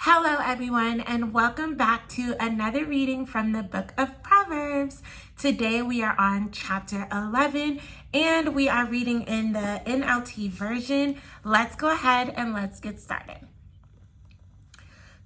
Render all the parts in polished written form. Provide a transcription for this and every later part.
Hello everyone, and welcome back to another reading from the book of Proverbs. Today we are on chapter 11 and we are reading in the NLT version. Let's go ahead and let's get started.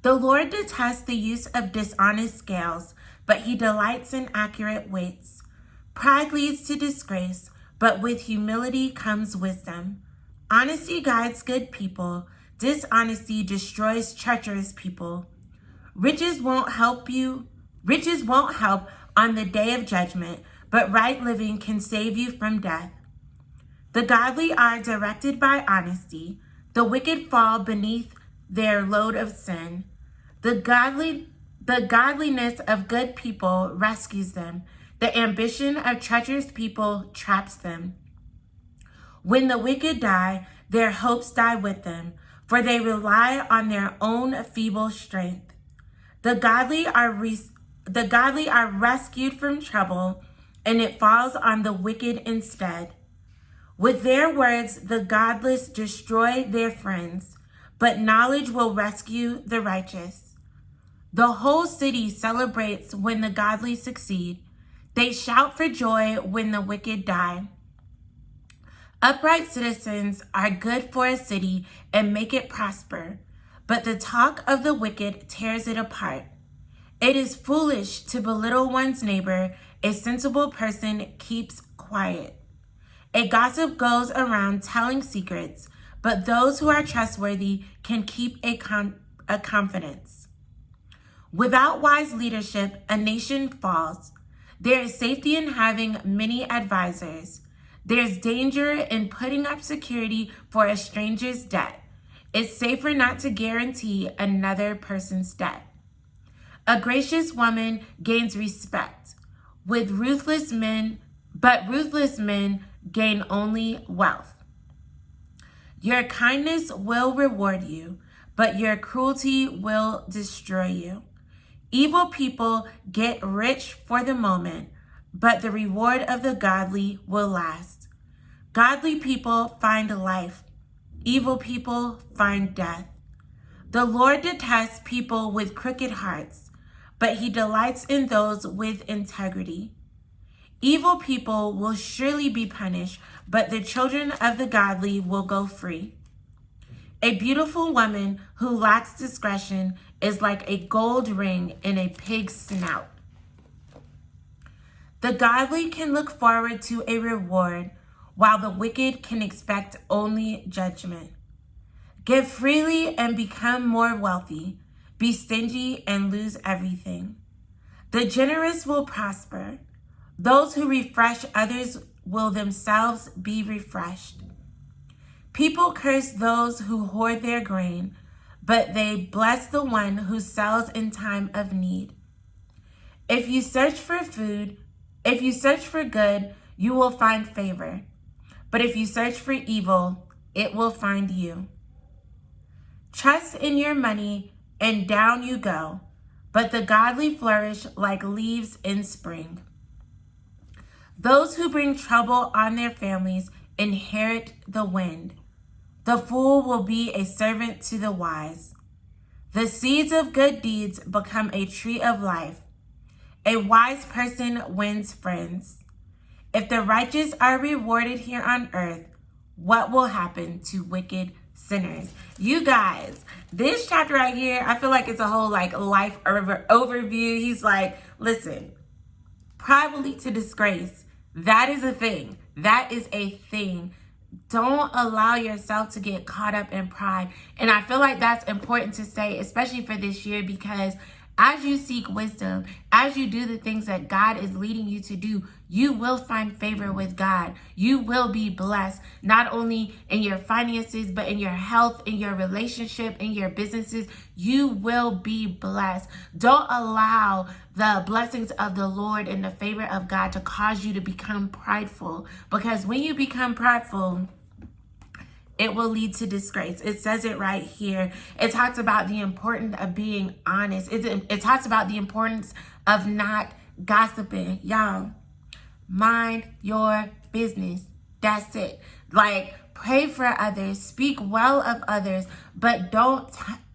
The Lord detests the use of dishonest scales, but he delights in accurate weights. Pride leads to disgrace, but with humility comes wisdom. Honesty guides good people. Dishonesty destroys treacherous people. Riches won't help on the day of judgment, but right living can save you from death. The godly are directed by honesty. The wicked fall beneath their load of sin. The godliness of good people rescues them. The ambition of treacherous people traps them. When the wicked die, their hopes die with them, for they rely on their own feeble strength. The godly are rescued from trouble, and it falls on the wicked instead. With their words, the godless destroy their friends, but knowledge will rescue the righteous. The whole city celebrates when the godly succeed. They shout for joy when the wicked die. Upright citizens are good for a city and make it prosper, but the talk of the wicked tears it apart. It is foolish to belittle one's neighbor. A sensible person keeps quiet. A gossip goes around telling secrets, but those who are trustworthy can keep a confidence. Without wise leadership, a nation falls. There is safety in having many advisors. There's danger in putting up security for a stranger's debt. It's safer not to guarantee another person's debt. A gracious woman gains respect, but ruthless men gain only wealth. Your kindness will reward you, but your cruelty will destroy you. Evil people get rich for the moment, but the reward of the godly will last. Godly people find life. Evil people find death. The Lord detests people with crooked hearts, but he delights in those with integrity. Evil people will surely be punished, but the children of the godly will go free. A beautiful woman who lacks discretion is like a gold ring in a pig's snout. The godly can look forward to a reward, while the wicked can expect only judgment. Give freely and become more wealthy. Be stingy and lose everything. The generous will prosper. Those who refresh others will themselves be refreshed. People curse those who hoard their grain, but they bless the one who sells in time of need. If you search for good, you will find favor. But if you search for evil, it will find you. Trust in your money, and down you go. But the godly flourish like leaves in spring. Those who bring trouble on their families inherit the wind. The fool will be a servant to the wise. The seeds of good deeds become a tree of life. A wise person wins friends. If the righteous are rewarded here on earth, what will happen to wicked sinners? You guys, this chapter right here, I feel like it's a whole life overview. He's like, listen, pride will lead to disgrace. That is a thing. That is a thing. Don't allow yourself to get caught up in pride. And I feel like that's important to say, especially for this year, because as you seek wisdom, as you do the things that God is leading you to do, you will find favor with God. You will be blessed, not only in your finances, but in your health, in your relationship, in your businesses. You will be blessed. Don't allow the blessings of the Lord and the favor of God to cause you to become prideful, because when you become prideful, it will lead to disgrace. It says it right here. It talks about the importance of being honest. It talks about the importance of not gossiping. Y'all, mind your business. That's it. Like, pray for others. Speak well of others. But don't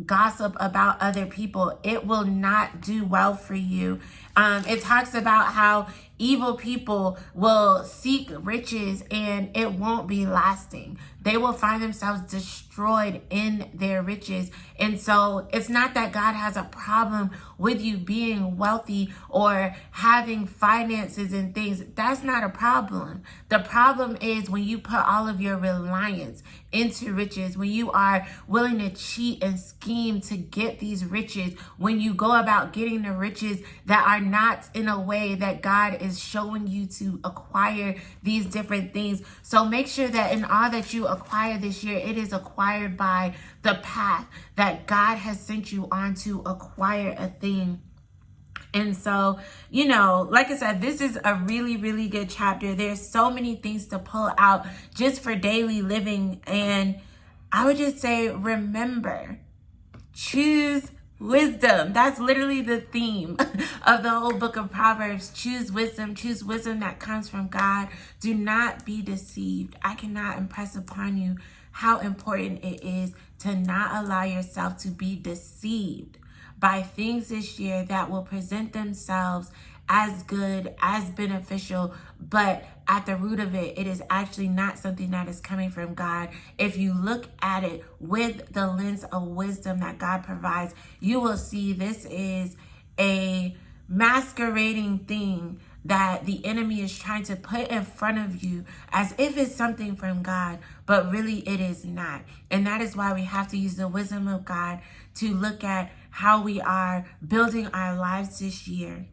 gossip about other people. It will not do well for you. It talks about how evil people will seek riches and it won't be lasting. They will find themselves destroyed in their riches. And so it's not that God has a problem with you being wealthy or having finances and things. That's not a problem. The problem is when you put all of your reliance into riches, when you are willing to cheat and scheme to get these riches, when you go about getting the riches that are not in a way that God is showing you to acquire these different things. So make sure that in all that you acquire this year, it is acquired by the path that God has sent you on to acquire a thing. And so, you know, like I said, this is a really, really good chapter. There's so many things to pull out just for daily living. And I would just say, remember, choose wisdom. That's literally the theme of the whole book of Proverbs. Choose wisdom that comes from God. Do not be deceived. I cannot impress upon you how important it is to not allow yourself to be deceived by things this year that will present themselves as good, as beneficial, but at the root of it, it is actually not something that is coming from God. If you look at it with the lens of wisdom that God provides, you will see this is a masquerading thing that the enemy is trying to put in front of you as if it's something from God, but really it is not. And that is why we have to use the wisdom of God to look at how we are building our lives this year.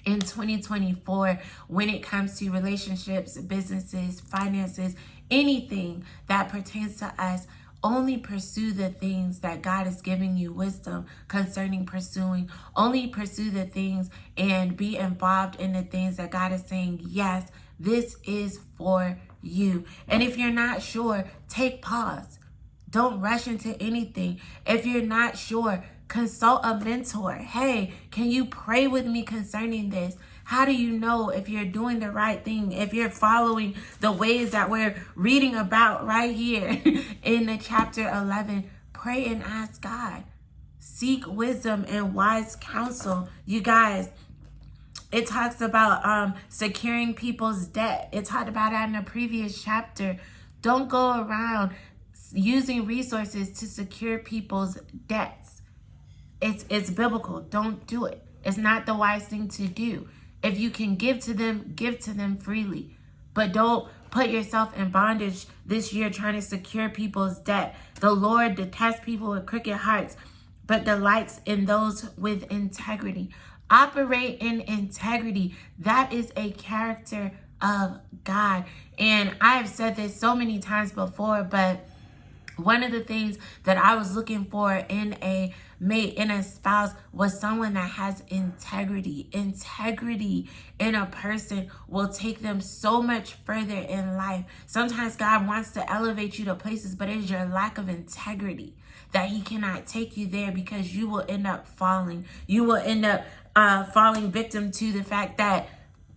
In 2024, when it comes to relationships, businesses, finances, anything that pertains to us, only pursue the things that God is giving you wisdom concerning pursuing. Only pursue the things and be involved in the things that God is saying, yes, this is for you. And if you're not sure, take pause. Don't rush into anything. If you're not sure, consult a mentor. Hey, can you pray with me concerning this? How do you know if you're doing the right thing? If you're following the ways that we're reading about right here in the chapter 11, pray and ask God. Seek wisdom and wise counsel. You guys, it talks about securing people's debt. It talked about that in a previous chapter. Don't go around using resources to secure people's debts. It's biblical. Don't do it. It's not the wise thing to do. If you can give to them freely. But don't put yourself in bondage this year trying to secure people's debt. The Lord detests people with crooked hearts, but delights in those with integrity. Operate in integrity. That is a character of God. And I've said this so many times before, but one of the things that I was looking for in a mate, in a spouse, was someone that has integrity. Integrity in a person will take them so much further in life. Sometimes God wants to elevate you to places, but it's your lack of integrity that he cannot take you there, because you will end up falling. You will end up falling victim to the fact that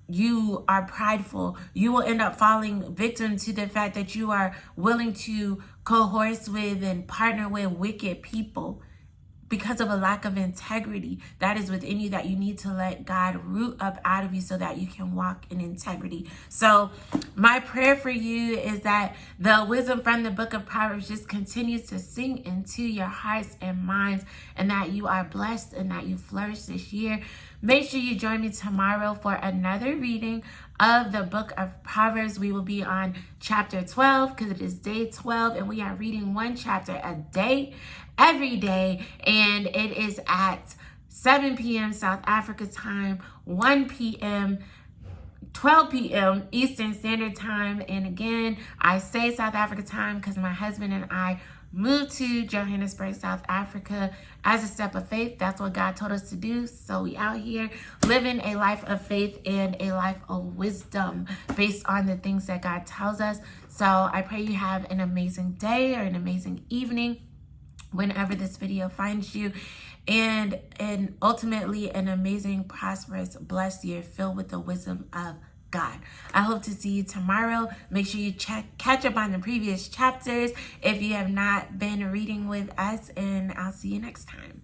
you are prideful. You will end up falling victim to the fact that you are willing to cohorse with and partner with wicked people because of a lack of integrity that is within you, that you need to let God root up out of you so that you can walk in integrity. So my prayer for you is that the wisdom from the book of Proverbs just continues to sink into your hearts and minds, and that you are blessed and that you flourish this year. Make sure you join me tomorrow for another reading of the book of Proverbs. We will be on chapter 12 because it is day 12, and we are reading one chapter a day, every day, and it is at 7 p.m. South Africa time, 1 p.m., 12 p.m. Eastern Standard Time. And again, I say South Africa time because my husband and I moved to Johannesburg, South Africa as a step of faith. That's what God told us to do. So we out here living a life of faith and a life of wisdom based on the things that God tells us. So I pray you have an amazing day or an amazing evening whenever this video finds you, and ultimately an amazing, prosperous, blessed year filled with the wisdom of God. I hope to see you tomorrow. Make sure you catch up on the previous chapters if you have not been reading with us, and I'll see you next time.